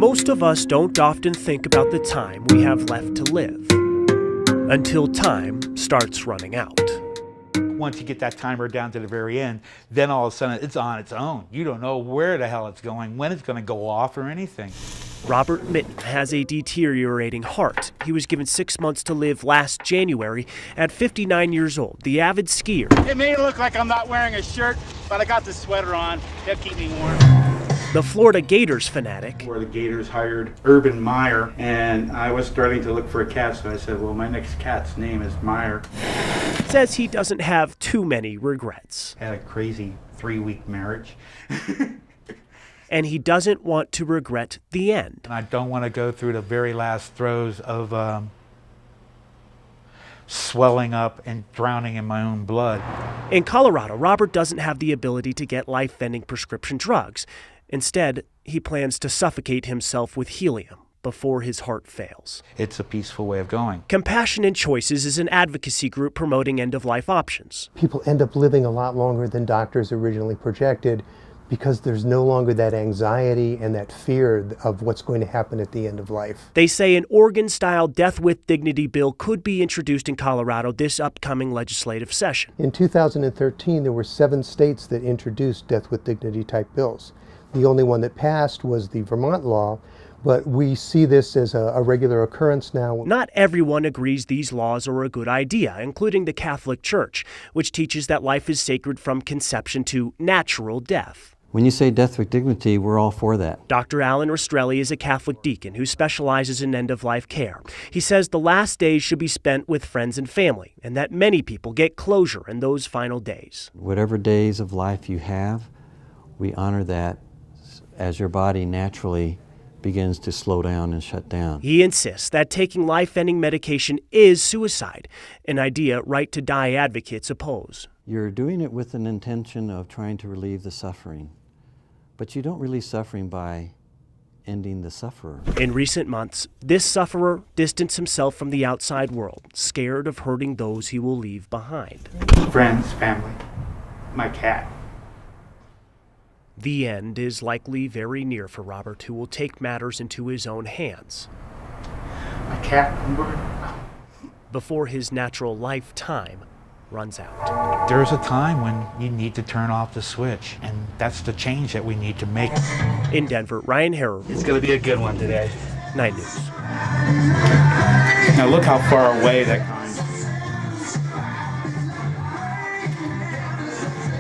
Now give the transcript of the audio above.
Most of us don't often think about the time we have left to live until time starts running out. Once you get that timer down to the very end, then all of a sudden it's on its own. You don't know where the hell it's going, when it's going to go off or anything. Robert Mitten has a deteriorating heart. He was given 6 months to live last January at 59 years old. The avid skier. It may look like I'm not wearing a shirt, but I got the sweater on. That'll keep me warm. The Florida Gators fanatic. Where the Gators hired Urban Meyer, and I was starting to look for a cat, so I said, well, my next cat's name is Meyer. Says he doesn't have too many regrets. Had a crazy 3-week marriage. And he doesn't want to regret the end. And I don't want to go through the very last throes of swelling up and drowning in my own blood. In Colorado, Robert doesn't have the ability to get life-ending prescription drugs. Instead, he plans to suffocate himself with helium before his heart fails. It's a peaceful way of going. Compassion and Choices is an advocacy group promoting end-of-life options. People end up living a lot longer than doctors originally projected because there's no longer that anxiety and that fear of what's going to happen at the end of life. They say an Oregon-style death with dignity bill could be introduced in Colorado this upcoming legislative session. In 2013, there were 7 states that introduced death with dignity type bills. The only one that passed was the Vermont law, but we see this as a regular occurrence now. Not everyone agrees these laws are a good idea, including the Catholic Church, which teaches that life is sacred from conception to natural death. When you say death with dignity, we're all for that. Dr. Alan Rastrelli is a Catholic deacon who specializes in end-of-life care. He says the last days should be spent with friends and family, and that many people get closure in those final days. Whatever days of life you have, we honor that as your body naturally begins to slow down and shut down. He insists that taking life-ending medication is suicide, an idea Right to Die advocates oppose. You're doing it with an intention of trying to relieve the suffering, but you don't relieve suffering by ending the sufferer. In recent months, this sufferer distanced himself from the outside world, scared of hurting those he will leave behind. Friends, family, my cat. The end is likely very near for Robert, who will take matters into his own hands. My cat, Bird. Before his natural lifetime runs out. There's a time when you need to turn off the switch, and that's the change that we need to make. In Denver, Ryan Harrer. It's going to be a good one today. 9 News. Now look how far away that